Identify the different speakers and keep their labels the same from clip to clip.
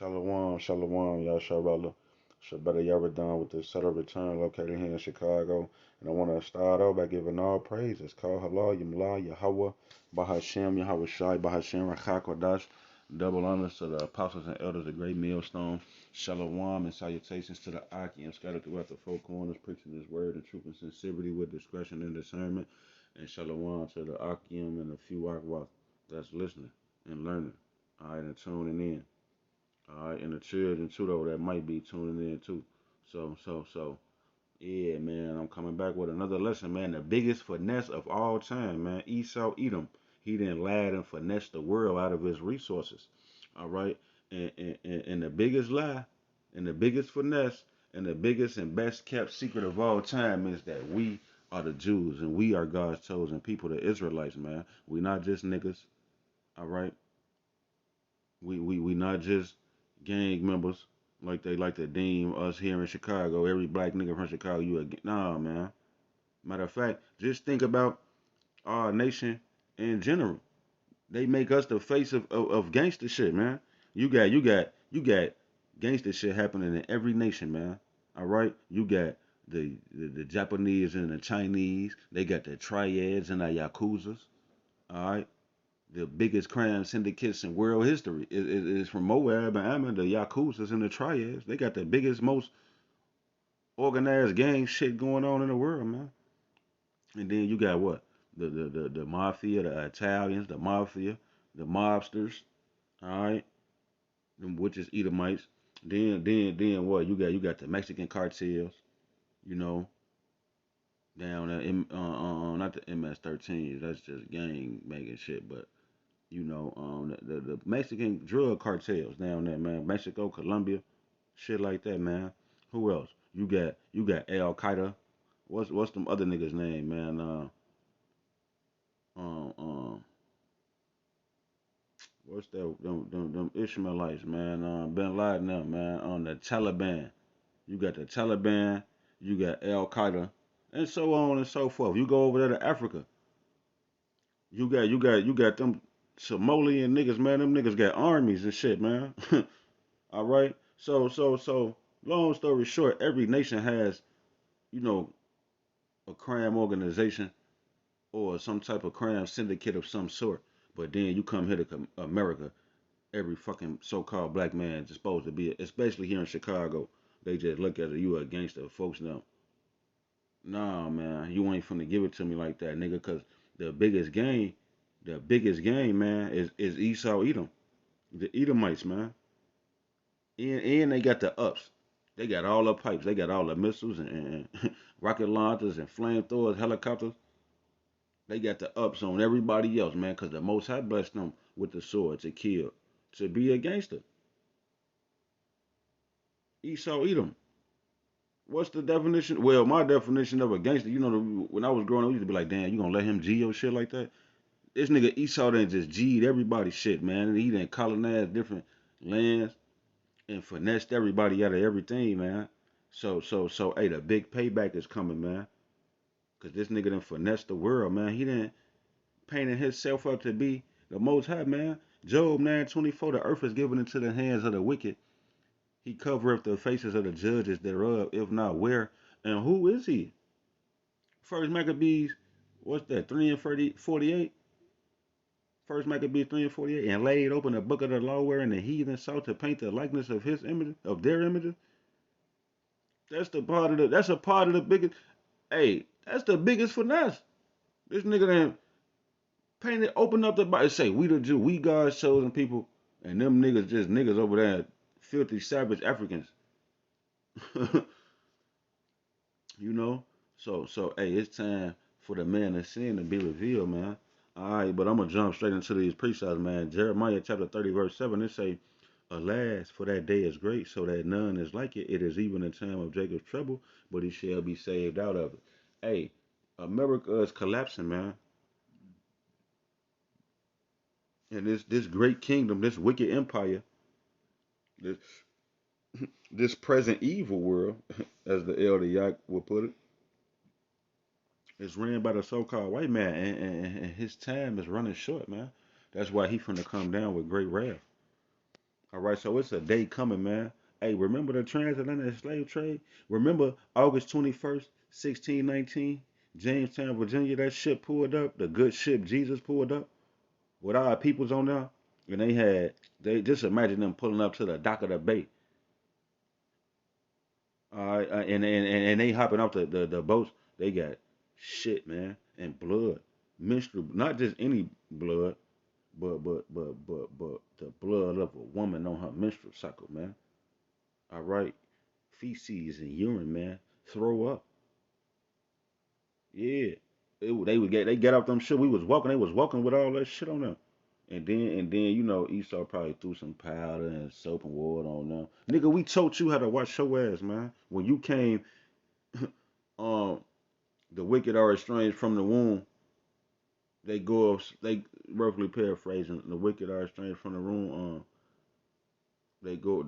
Speaker 1: Shalom, shalom, Yasharala. Shabbat Yaradan with the set of return located here in Chicago. And I want to start out by giving all praises. Call Halal, Yamla, Yahweh, Bahashem, Yahweh Shai, Bahashem, Rachakodash. Double honors to the apostles and elders, the great millstone. Shalom and salutations to the Akim scattered throughout the four corners, preaching his word in truth and sincerity with discretion and discernment. And shalom to the Akim and the few Akwat that's listening and learning. All right, and tuning in. All right, and the children too, though, that might be tuning in too. So, yeah, man, I'm coming back with another lesson, man. The biggest finesse of all time, man. Esau Edom. He didn't lied and finesse the world out of his resources. All right, and the biggest lie, and the biggest finesse, and the biggest and best kept secret of all time is that we are the Jews and we are God's chosen people, the Israelites, man. We not just niggas. All right, we not just gang members like they like to deem us here in Chicago. Every black nigga from Chicago, you a nah, man. Matter of fact, just think about our nation in general. They make us the face of gangster shit, man. You got gangster shit happening in every nation, man. All right, you got the Japanese and the Chinese. They got the triads and the yakuzas. All right, the biggest crime syndicates in world history is from Moab and Ammon, the Yakuzas and the Triads. They got the biggest, most organized gang shit going on in the world, man. And then you got what? The mafia, the Italians, the mafia, the mobsters, all right, them witches, Edomites. Then what? You got the Mexican cartels, you know, down there, not the MS-13s. That's just gang making shit, but the Mexican drug cartels down there, man. Mexico, Colombia, shit like that, man. Who else? You got Al Qaeda. What's them other niggas' name, man? Um, um, what's that? Them Ishmaelites, man. Bin Laden, them, man. On the Taliban. You got the Taliban. You got Al Qaeda, and so on and so forth. You go over there to Africa. You got them Somalian niggas, man. Them niggas got armies and shit, man. All right. So, long story short, every nation has, you know, a crime organization or some type of crime syndicate of some sort. But then you come here to America, every fucking so-called black man is supposed to be, especially here in Chicago, they just look at you a gangster. Folks know, nah, man, you ain't finna give it to me like that, nigga. Cause the biggest game, man, is Esau Edom, the Edomites, man. And they got the ups. They got all the pipes. They got all the missiles and rocket launchers and flamethrowers, helicopters. They got the ups on everybody else, man, because the Most High blessed them with the sword to kill, to be a gangster. Esau Edom. What's the definition? Well, my definition of a gangster, when I was growing up, I used to be like, damn, you gonna let him G your shit like that? This nigga Esau done just G'd everybody's shit, man. And he done colonized different lands and finessed everybody out of everything, man. So, hey, the big payback is coming, man. Cause this nigga done finessed the world, man. He done painted himself up to be the Most High, man. Job 9:24, the earth is given into the hands of the wicked. He covereth the faces of the judges thereof, if not where. And who is he? First Maccabees, what's that, 3 and 48? First Maccabees 3 and 48. And laid open the book of the law wherein the heathen sought to paint the likeness of his image, of their images. That's a part of the biggest, hey, that's the biggest finesse. This nigga done painted, open up the Bible, say, we the Jew, we God's chosen people, and them niggas just niggas over there, filthy, savage Africans. you know? Hey, it's time for the man of sin to be revealed, man. All right, but I'm going to jump straight into these precepts, man. Jeremiah chapter 30, verse 7, it say, alas, for that day is great, so that none is like it. It is even a time of Jacob's trouble, but he shall be saved out of it. Hey, America is collapsing, man. And this great kingdom, this wicked empire, this this present evil world, as the elder Yak would put it, is ran by the so-called white man, and his time is running short, man. That's why he finna come down with great wrath. All right, so it's a day coming, man. Hey, remember the transatlantic slave trade? Remember August 21st, 1619, Jamestown, Virginia, that ship pulled up, the good ship Jesus pulled up with our peoples on there, and they just imagine them pulling up to the dock of the bay. And they hopping off the boats. They got shit, man, and blood, menstrual, not just any blood, but the blood of a woman on her menstrual cycle, man. All right, feces and urine, man. Throw up. Yeah. They get off them shit. We was walking. They was walking with all that shit on them. And then Esau probably threw some powder and soap and water on them. Nigga, we taught you how to wash your ass, man. When you came, um, the wicked are estranged from the womb. They roughly paraphrasing. The wicked are estranged from the womb. They go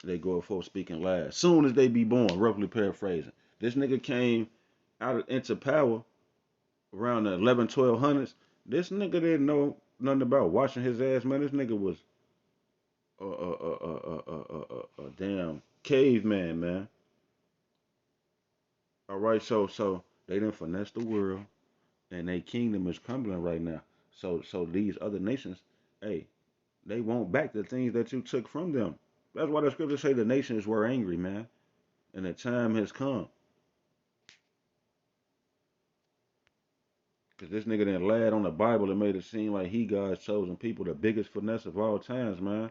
Speaker 1: they go forth speaking last. Soon as they be born, roughly paraphrasing. This nigga came into power around the 11, 1200s. This nigga didn't know nothing about washing his ass, man. This nigga was a damn caveman, man. All right, so they didn't finesse the world, and their kingdom is crumbling right now. So these other nations, hey, they want back the things that you took from them. That's why the scriptures say the nations were angry, man, and the time has come. Cause this nigga done lied on the Bible and made it seem like he God's chosen people, the biggest finesse of all times, man.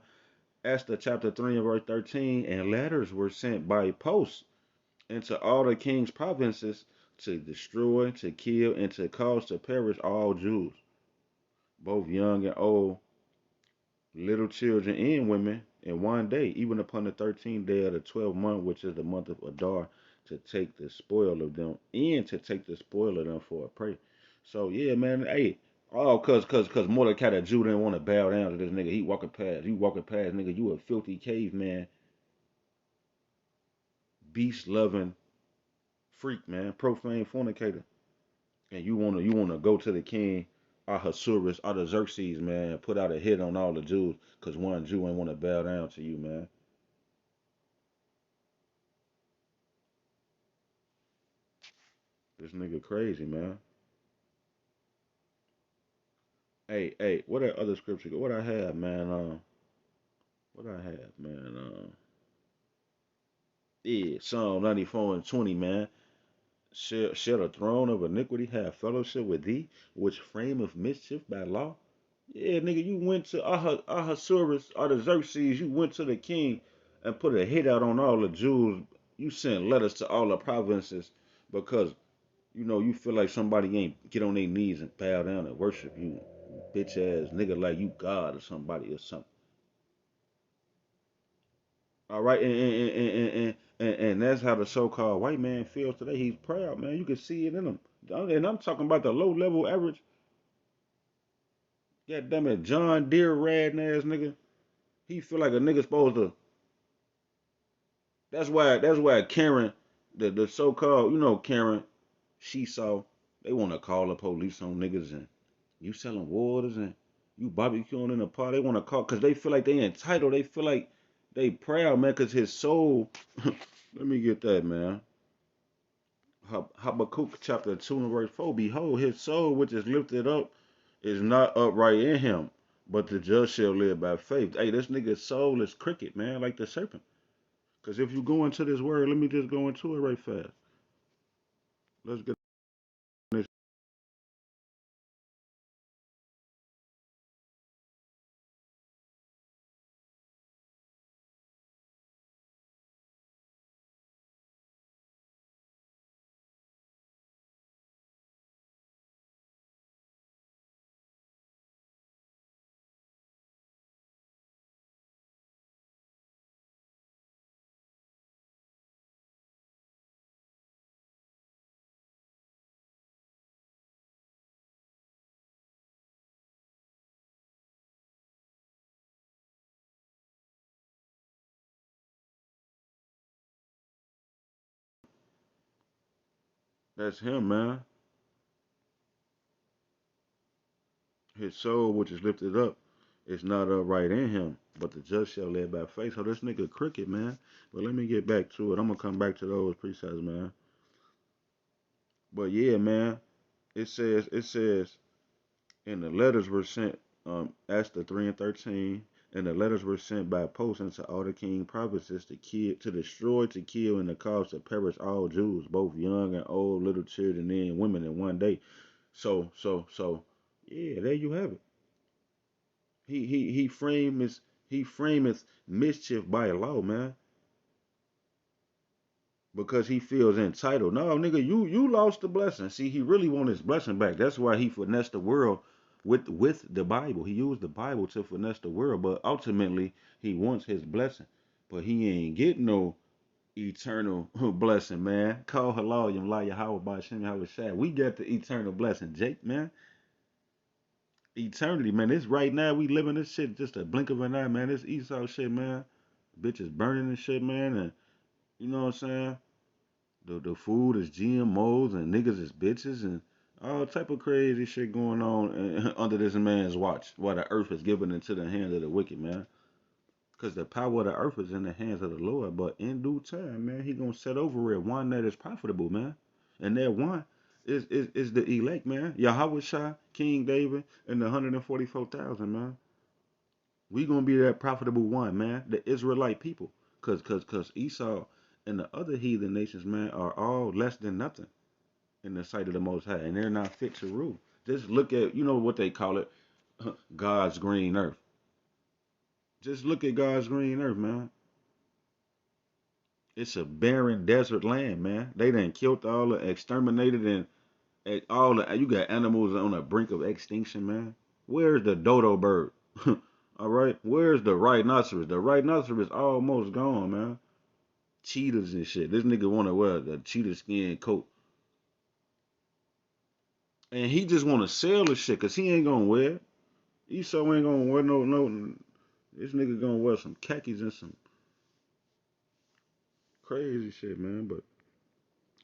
Speaker 1: Esther chapter 3 and verse 13, and letters were sent by post into all the king's provinces to destroy, to kill, and to cause to perish all Jews, both young and old, little children and women, in one day, even upon the 13th day of the 12th month, which is the month of Adar, to take the spoil of them, and to take the spoil of them for a prey. So yeah, man, hey, oh, cause Mordecai the Jew didn't want to bow down to this nigga. He walking past, nigga. You a filthy caveman, beast loving freak, man, profane fornicator, and you wanna go to the king, Ahasuerus, Artaxerxes, man, put out a hit on all the Jews, cause one Jew ain't want to bow down to you, man. This nigga crazy, man. Hey, what that other scripture? What I have, man? What I have, man? Yeah, Psalm 94 and 20, man. Shall the throne of iniquity have fellowship with thee, which frame of mischief by law? Yeah, nigga, you went to Ahasuerus, Artaxerxes, you went to the king and put a hit out on all the Jews. You sent letters to all the provinces because you feel like somebody ain't get on their knees and bow down and worship you, bitch ass nigga, like you God or somebody or something. All right, and that's how the so-called white man feels today. He's proud, man. You can see it in him. And I'm talking about the low-level average. God damn it, John Deere riding ass nigga. He feel like a nigga supposed to. That's why Karen, the so-called, Karen, she saw they want to call the police on niggas and you selling waters and you barbecuing in the park. They want to call because they feel like they entitled. They feel like they proud, man. Because his soul. Let me get that, man. Habakkuk chapter 2 and verse 4. Behold, his soul which is lifted up is not upright in him, but the just shall live by faith. Hey, this nigga's soul is cricket, man, like the serpent. Because if you go into this word, let me just go into it right fast. Let's get this. That's him, man. His soul which is lifted up is not upright in him, but the just shall live by faith. So this nigga cricket, man. But let me get back to it. I'm gonna come back to those precepts, man. But yeah, man. It says and the letters were sent, Esther 3 and 13, and the letters were sent by post into all the king provinces to kill, to destroy, to kill, and to cause to perish all Jews, both young and old, little children and women in one day. So, yeah, there you have it. He frameth mischief by law, man, because he feels entitled. No, nigga, you lost the blessing. See, he really want his blessing back. That's why he finessed the world with the Bible. He used the Bible to finesse the world, but ultimately he wants his blessing. But he ain't getting no eternal blessing, man. Call halal yam la Yahweh by Shem Yahweh Shai. We got the eternal blessing, Jake, man. Eternity, man. This right now we living this shit just a blink of an eye, man. This Esau shit, man. Bitches burning and shit, man, and you know what I'm saying? The food is GMOs and niggas is bitches and all type of crazy shit going on under this man's watch while the earth is given into the hands of the wicked, man. Because the power of the earth is in the hands of the Lord, but in due time, man, he gonna set over it one that is profitable, man. And that one is the elect, man. Yahweh Shah, King David, and the 144,000, man. We gonna be that profitable one, man. The Israelite people, cause Esau and the other heathen nations, man, are all less than nothing in the sight of the Most High, and they're not fit to rule. Just look at, you know what they call it, God's green earth. Just look at God's green earth, man. It's a barren desert land, man. They done killed all the exterminated and all the. You got animals on the brink of extinction, man. Where's the dodo bird? All right, where's the rhinoceros? The rhinoceros is almost gone, man. Cheetahs and shit. This nigga want to wear the cheetah skin coat, and he just want to sell the shit cause he ain't gonna wear it. Esau ain't gonna wear no. This nigga gonna wear some khakis and some crazy shit, man. But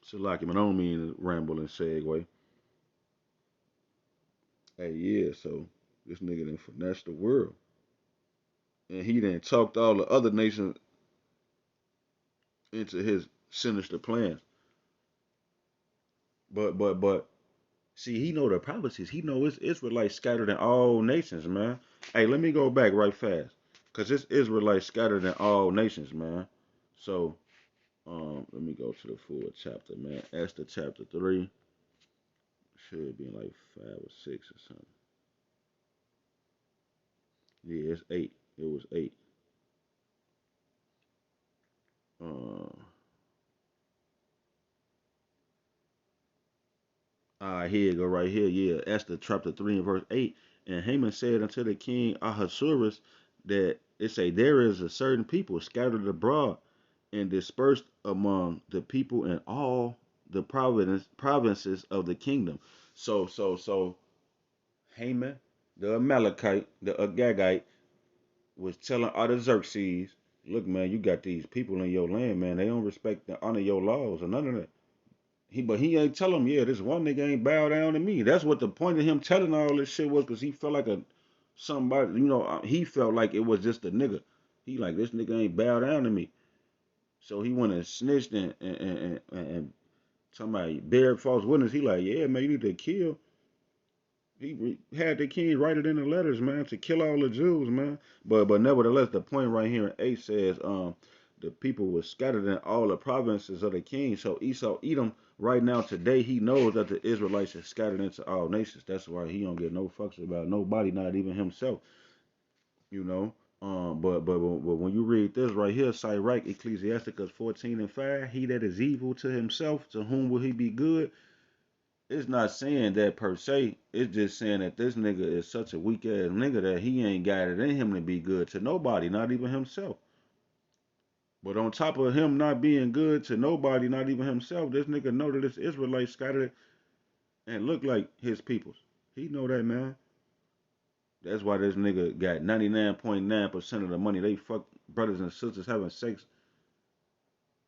Speaker 1: shit like him, I don't mean to ramble and segue. Hey, yeah. So this nigga done finessed the world, and he done talked all the other nations into his sinister plans. But see, he know the prophecies. He know it's Israelites scattered in all nations, man. Hey, let me go back right fast. Cause it's Israelites scattered in all nations, man. So, let me go to the full chapter, man. Esther chapter 3. Should be like 5 or 6 or something. Yeah, it's 8. It was 8. Uh, here you go right here. Yeah, Esther chapter 3 and verse 8. And Haman said unto the king Ahasuerus that it say there is a certain people scattered abroad and dispersed among the people in all the provinces of the kingdom. So Haman, the Amalekite, the Agagite, was telling Artaxerxes, look, man, you got these people in your land, man. They don't respect and honor your laws or none of that. But he ain't tell him, yeah, this one nigga ain't bow down to me. That's what the point of him telling all this shit was, because he felt like a somebody, he felt like it was just a nigga. He like, this nigga ain't bow down to me. So he went and snitched and somebody bared false witness. He like, yeah, man, you need to kill. Had the king write it in the letters, man, to kill all the Jews, man. But nevertheless, the point right here in 8 says, the people were scattered in all the provinces of the king. So Esau Edom right now today he knows that the Israelites are scattered into all nations. That's why he don't get no fucks about nobody, not even himself. You know. But when you read this right here, Sirach, Ecclesiasticus 14 and 5, he that is evil to himself, to whom will he be good? It's not saying that per se. It's just saying that this nigga is such a weak ass nigga that he ain't got it in him to be good to nobody, not even himself. But on top of him not being good to nobody, not even himself, this nigga know that this Israelite scattered and look like his peoples. He know that, man. That's why this nigga got 99.9% of the money. They fuck brothers and sisters having sex.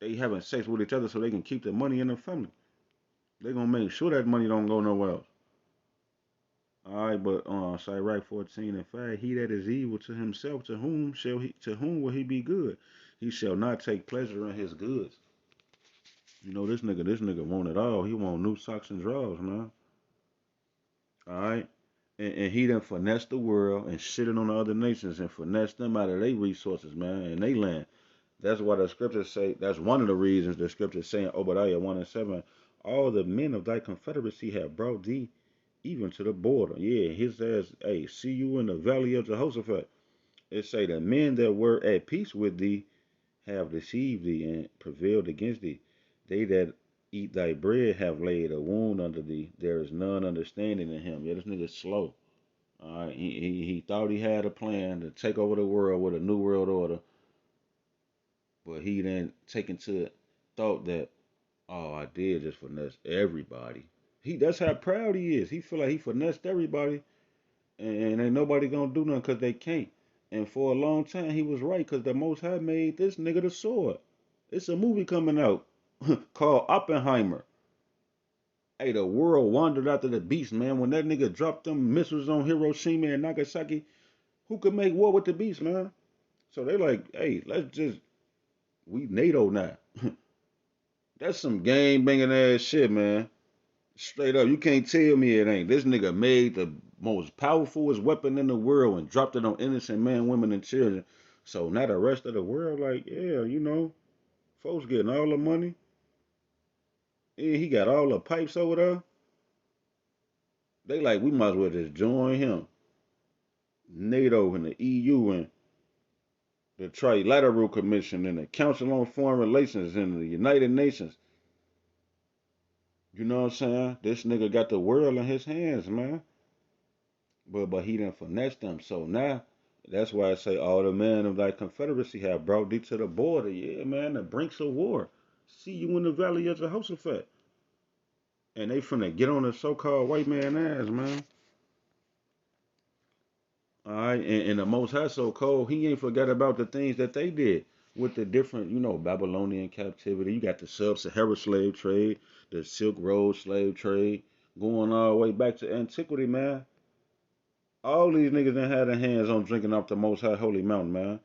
Speaker 1: They having sex with each other so they can keep the money in the family. They gonna make sure that money don't go nowhere else. All right, but Sirach 14:5, he that is evil to himself, to whom will he be good? He shall not take pleasure in his goods. You know this nigga want it all. He want new socks and drawers, man. All right. And he done finessed the world and shitted on the other nations and finessed them out of their resources, man, and they land. That's why the scriptures say, that's one of the reasons the scriptures say in Obadiah 1:7, all the men of thy confederacy have brought thee even to the border. Yeah, he says, hey, see you in the valley of Jehoshaphat. It say the men that were at peace with thee have deceived thee and prevailed against thee. They that eat thy bread have laid a wound under thee. There is none understanding in him. Yeah, this nigga's slow. All right, he thought he had a plan to take over the world with a new world order, but he then taken to thought that, oh, I did just finesse everybody. That's how proud he is. He feel like he finessed everybody, and ain't nobody gonna do nothing because they can't. And for a long time, he was right because the Most High made this nigga the sword. It's a movie coming out called Oppenheimer. Hey, the world wandered after the beast, man. When that nigga dropped them missiles on Hiroshima and Nagasaki, who could make war with the beast, man? So they like, hey, we NATO now. That's some game banging ass shit, man. Straight up, you can't tell me it ain't. This nigga made the most powerfulest weapon in the world and dropped it on innocent men, women, and children. So now the rest of the world, like, yeah, folks getting all the money. Yeah, he got all the pipes over there. They like, we might as well just join him. NATO and the EU and the Trilateral Commission and the Council on Foreign Relations and the United Nations. You know what I'm saying? This nigga got the world in his hands, man. But he done finessed them. So now that's why I say all the men of thy confederacy have brought thee to the border. Yeah, man, the brinks of war. See you in the valley of Jehoshaphat. And they finna get on the so-called white man ass, man. All right, and the Most High so cold, he ain't forgot about the things that they did with the different, Babylonian captivity. You got the sub-Saharan slave trade, the Silk Road slave trade, going all the way back to antiquity, man. All these niggas done had their hands on drinking off the Most High Holy Mountain, man.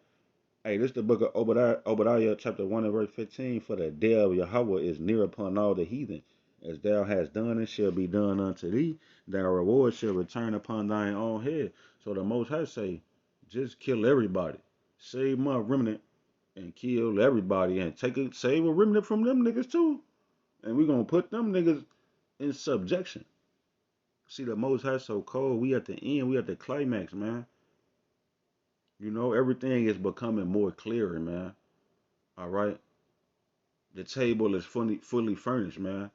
Speaker 1: Hey, this is the book of Obadiah chapter 1 and verse 15. For the day of Yahweh is near upon all the heathen. As thou hast done, it shall be done unto thee. Thy reward shall return upon thine own head. So the Most High say, just kill everybody. Save my remnant and kill everybody and save a remnant from them niggas too. And we gonna put them niggas in subjection. See, the Most High so cold. We at the end. We at the climax, man. Everything is becoming more clearer, man. All right. The table is fully furnished, man.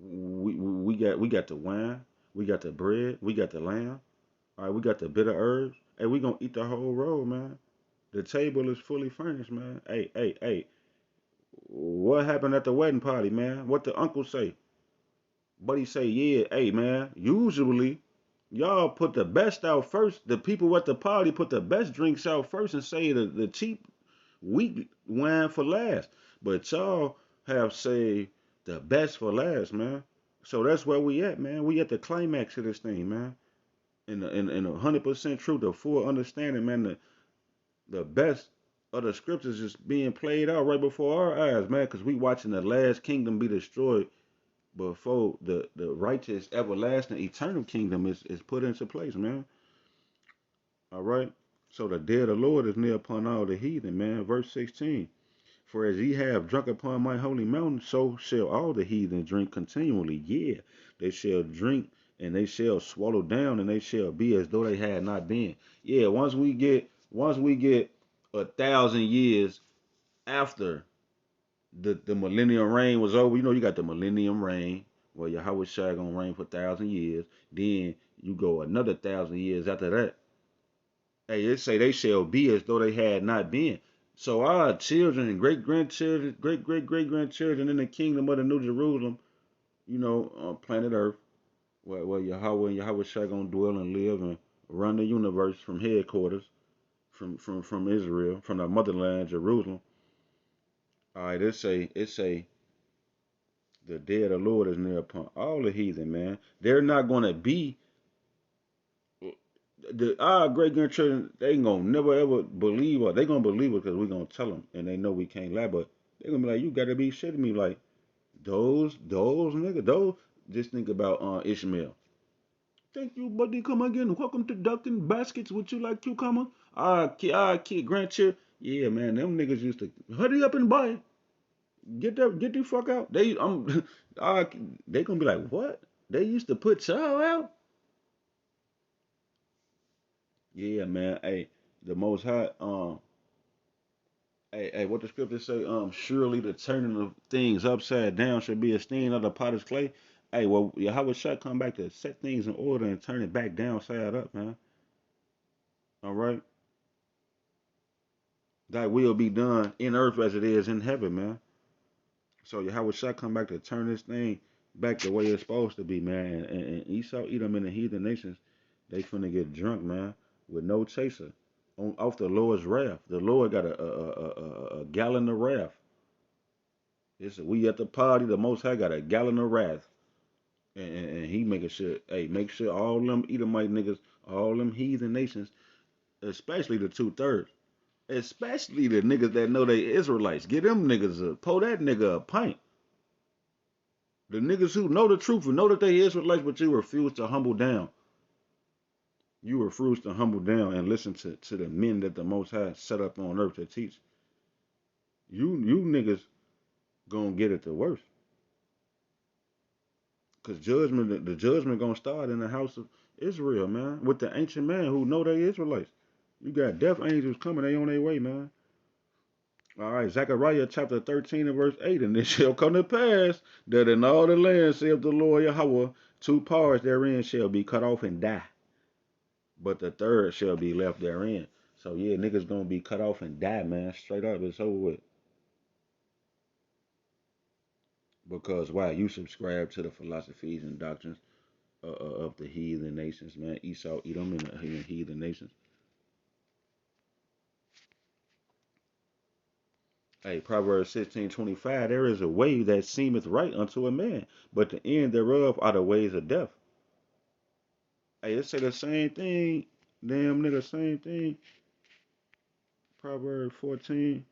Speaker 1: We got the wine, we got the bread, we got the lamb. All right, we got the bitter herbs. Hey, we gonna eat the whole roll, man. The table is fully furnished, man. Hey, hey, hey. What happened at the wedding party, man? What the uncle say? Buddy say, yeah, hey, man. Usually, y'all put the best out first. The people at the party put the best drinks out first and say the cheap weak wine for last. But y'all have saved the best for last, man. So that's where we at, man. We at the climax of this thing, man. In 100% truth, the full understanding, man. The best of the scriptures is being played out right before our eyes, man. Because we watching the last kingdom be destroyed before the righteous, everlasting, eternal kingdom is put into place, man. All right. So the day of the Lord is near upon all the heathen, man. Verse 16. For as ye have drunk upon my holy mountain, so shall all the heathen drink continually. Yeah, they shall drink and they shall swallow down and they shall be as though they had not been. Yeah, once we get 1,000 years after the millennium reign was over, you got the millennium reign where Yahweh Shai gonna reign for 1,000 years. Then you go another 1,000 years after that. Hey, it say they shall be as though they had not been. So our children and great grandchildren, great grandchildren in the kingdom of the New Jerusalem, on planet Earth, where Yahweh and Yahweh Shai gonna dwell and live and run the universe from headquarters, from Israel, from the motherland, Jerusalem. All right, it say the day of the Lord is near upon all the heathen, man. They're not gonna be Our great grandchildren, they ain't gonna never ever believe us. They gonna believe us because we gonna tell them, and they know we can't lie. But they gonna be like, you gotta be shitting me, like those nigga, those. Just think about Ishmael. Thank you, buddy. Come again. Welcome to ducking baskets. Would you like cucumber? Kid, grandchild. Yeah, man. Them niggas used to hurry up and buy it. Get the fuck out. Uh, they gonna be like, what? They used to put y'all out? Yeah, man. Hey, the Most High. Hey, what the scripture say? Surely the turning of things upside down should be esteemed of the potter's clay. Hey, well, Yahweh shall come back to set things in order and turn it back down, side up, man. All right, thy will be done in earth as it is in heaven, man. So Yahweh shall come back to turn this thing back the way it's supposed to be, man. And Esau, Edom, and the heathen nations, they finna get drunk, man, with no chaser, off the Lord's wrath. The Lord got a gallon of wrath. It's we at the party. The Most High got a gallon of wrath, and he making sure, hey, make sure all them Edomite niggas, all them heathen nations, especially the 2/3, especially the niggas that know they Israelites, get them niggas pour that nigga a pint. The niggas who know the truth and know that they Israelites, but you refuse to humble down. You refuse to humble down and listen to the men that the Most High set up on earth to teach. You niggas gonna get it the worst. Cause the judgment gonna start in the house of Israel, man, with the ancient man who know they Israelites. You got death angels coming, they on their way, man. All right, Zechariah chapter 13 and verse 8, and it shall come to pass that in all the land, saith the Lord Yahweh, two parts therein shall be cut off and die, but the third shall be left therein. So yeah, niggas gonna be cut off and die, man. Straight up, it's over with. Because why? You subscribe to the philosophies and doctrines of the heathen nations, man. Esau, Edom, and the heathen nations. Hey, Proverbs 16:25, there is a way that seemeth right unto a man, but the end thereof are the ways of death. Hey, it say the same thing. Damn nigga, same thing. Proverbs 14.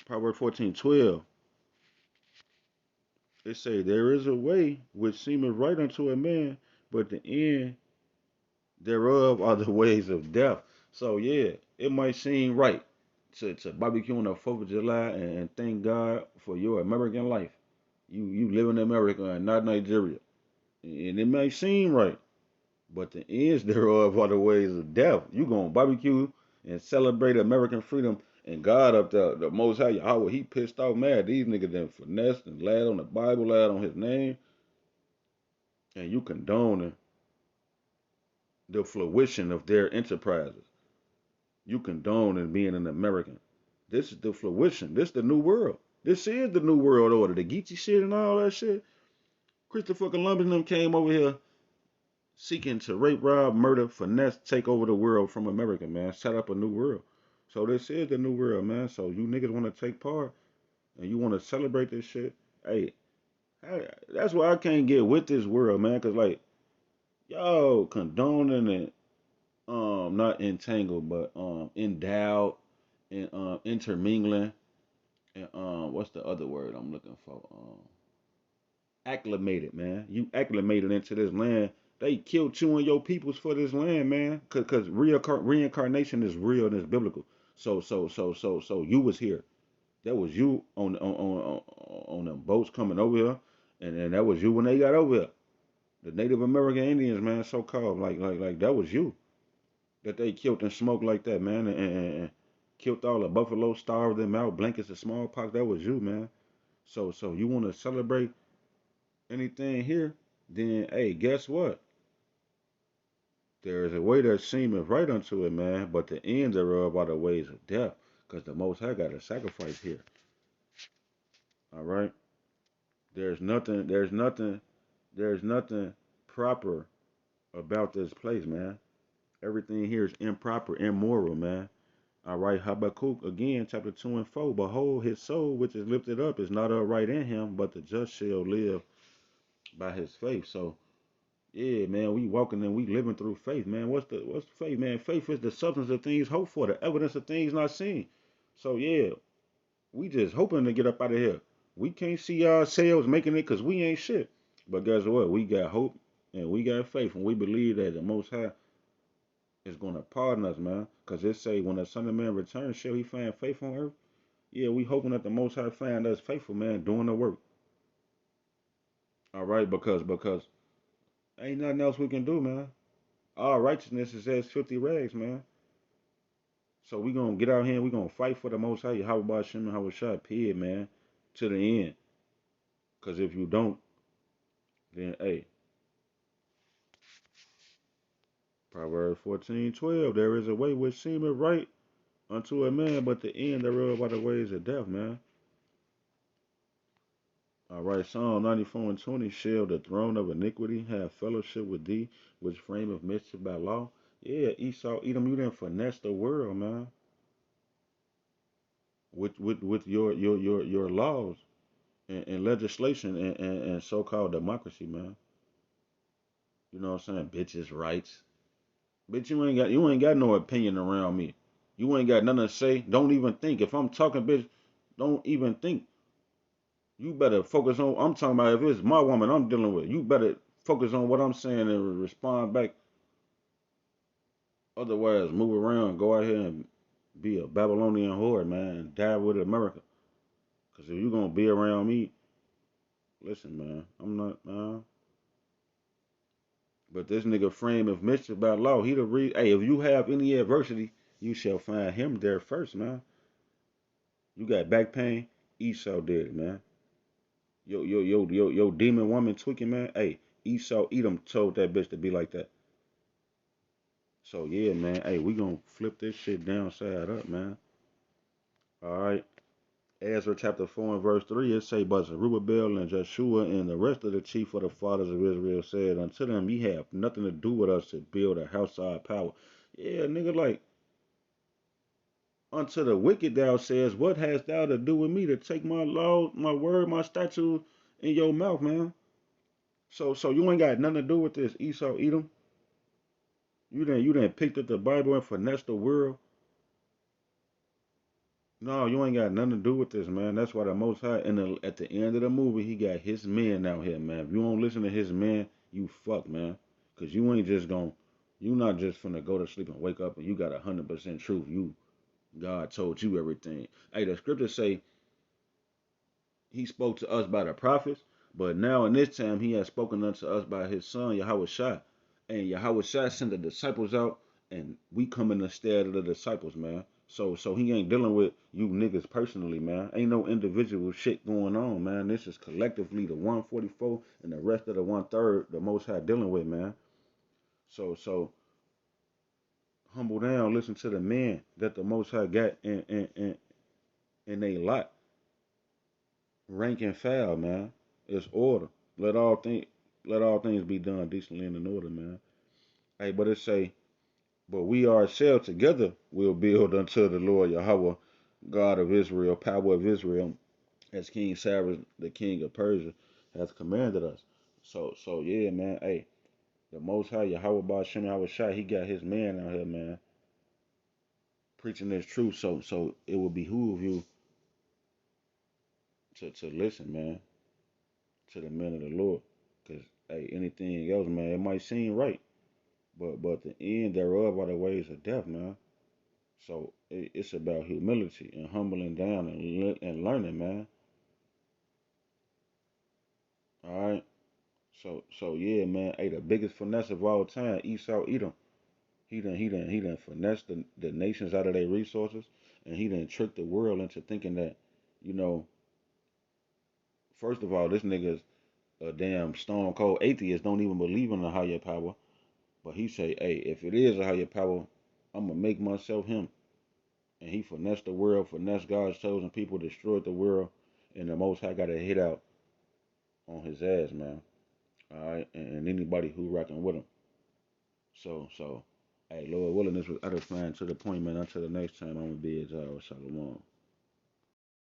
Speaker 1: Proverbs 14:12. It say there is a way which seemeth right unto a man, but the end thereof are the ways of death. So yeah, it might seem right to barbecue on the 4th of July and thank God for your American life. You live in America and not Nigeria. And it may seem right, but the ends thereof are the ways of death. You gonna barbecue and celebrate American freedom, and God up there, the Most High Yahweh, he pissed off mad. These niggas done finessed and lied on the Bible, lied on his name, and you condoning the fruition of their enterprises. You condoning being an American. This is the fruition. This is the new world. This is the new world order. The Geechee shit and all that shit. Christopher Columbus and them came over here seeking to rape, rob, murder, finesse, take over the world from America, man. Set up a new world. So this is the new world, man. So you niggas want to take part and you want to celebrate this shit. Hey, that's why I can't get with this world, man. Cause like y'all condoning and not entangled, but endowed and intermingling and what's the other word I'm looking for? Acclimated, man. You acclimated into this land. They killed you and your peoples for this land, man. Cause reincarnation is real and it's biblical. So you was here. That was you on them boats coming over here, and that was you when they got over here. The Native American Indians, man, so called, like that was you that they killed and smoked like that, man, and killed all the buffalo, starved them out, blankets of smallpox. That was you, man. So you want to celebrate anything here, then hey, guess what? There is a way that seemeth right unto it, man, but the end thereof are the ways of death, because the Most High got a sacrifice here. All right. There's nothing proper about this place, man. Everything here is improper, immoral, man. All right, Habakkuk again, chapter 2 and 4. Behold, his soul which is lifted up is not upright in him, but the just shall live by his faith. So Yeah, man, we walking and we living through faith, man. What's the faith, man? Faith is the substance of things hoped for, the evidence of things not seen. So yeah, we just hoping to get up out of here. We can't see ourselves making it because we ain't shit. But guess what? We got hope and we got faith, and we believe that the Most High is gonna pardon us, man. Cause it say when the Son of Man returns, shall he find faith on earth? Yeah, we hoping that the Most High find us faithful, man, doing the work. All right, because ain't nothing else we can do, man. Our righteousness is as filthy rags, man. So we gonna get out here and we gonna fight for the Most High, Yahweh Shem and Hawashai, period, man, to the end. Cause if you don't, then hey, Proverbs 14:12, there is a way which seemeth right unto a man, but the end thereof are the ways of death, man. All right, Psalm 94:20, shall the throne of iniquity have fellowship with thee, which frame of mischief by law? Yeah, Esau, Edom, you done finesse the world, man, with your laws and legislation and so-called democracy, man. You know what I'm saying? Bitches' rights. Bitch, you ain't got no opinion around me. You ain't got nothing to say. Don't even think. If I'm talking, bitch, don't even think. You better focus on. I'm talking about if it's my woman I'm dealing with. You better focus on what I'm saying and respond back. Otherwise, move around, go out here and be a Babylonian whore, man, and die with America. Cause if you gonna be around me, listen, man, I'm not, man. But this nigga frame of mischief by law, he the read. Hey, if you have any adversity, you shall find him there first, man. You got back pain, Esau did it, man. Yo, demon woman tweaking, man. Hey, Esau Edom told that bitch to be like that. So yeah, man. Hey, we gonna flip this shit downside up, man. All right. Ezra chapter 4 and verse 3, it say, but Zerubbabel and Joshua and the rest of the chief of the fathers of Israel said unto them, ye have nothing to do with us to build a house of our power. Yeah, nigga, like, unto the wicked thou says, what hast thou to do with me to take my law, my word, my statute in your mouth, man? So you ain't got nothing to do with this, Esau Edom. You didn't picked up the Bible and finesse the world. No, you ain't got nothing to do with this, man. That's why the Most High, at the end of the movie, he got his men out here, man. If you don't listen to his men, you fuck, man. Cause you ain't just gon' you not just finna go to sleep and wake up and you got 100% truth. God told you everything. Hey, the scriptures say he spoke to us by the prophets, but now in this time he has spoken unto us by his son Yahweh Shai. And Yahweh Shai sent the disciples out, and we come in the stead of the disciples, man. So he ain't dealing with you niggas personally, man. Ain't no individual shit going on, man. This is collectively the 144 and the rest of the 1/3 the Most High dealing with, man. So humble down, listen to the men that the Most High got in they lot, rank and file, man. It's order. Let all things let all things be done decently and in order, man. Hey, but it say, but we ourselves together will build unto the Lord Yahweh, God of Israel, power of Israel, as King Cyrus, the king of Persia, has commanded us. So yeah, man. Hey, the Most High Yahweh Ba'Shem Yahweh Shai, he got his man out here, man, preaching this truth. So it would behoove you to listen, man, to the men of the Lord, cause hey, anything else, man, it might seem right, but the end thereof are the ways of death, man. So it's about humility and humbling down and learning, man. All right. So yeah, man. Hey, the biggest finesse of all time, Esau Edom. He done finessed the nations out of their resources, and he done tricked the world into thinking that, you know, first of all, this nigga's a damn stone cold atheist, don't even believe in a higher power. But he say, hey, if it is a higher power, I'm gonna make myself him. And he finessed the world, finessed God's chosen people, destroyed the world, and the Most High got a hit out on his ass, man. All right, and anybody who rocking with him. So, hey, Lord willing, this was edifying to the point, man. Until the next time, I'm gonna be at y'all. Shalom.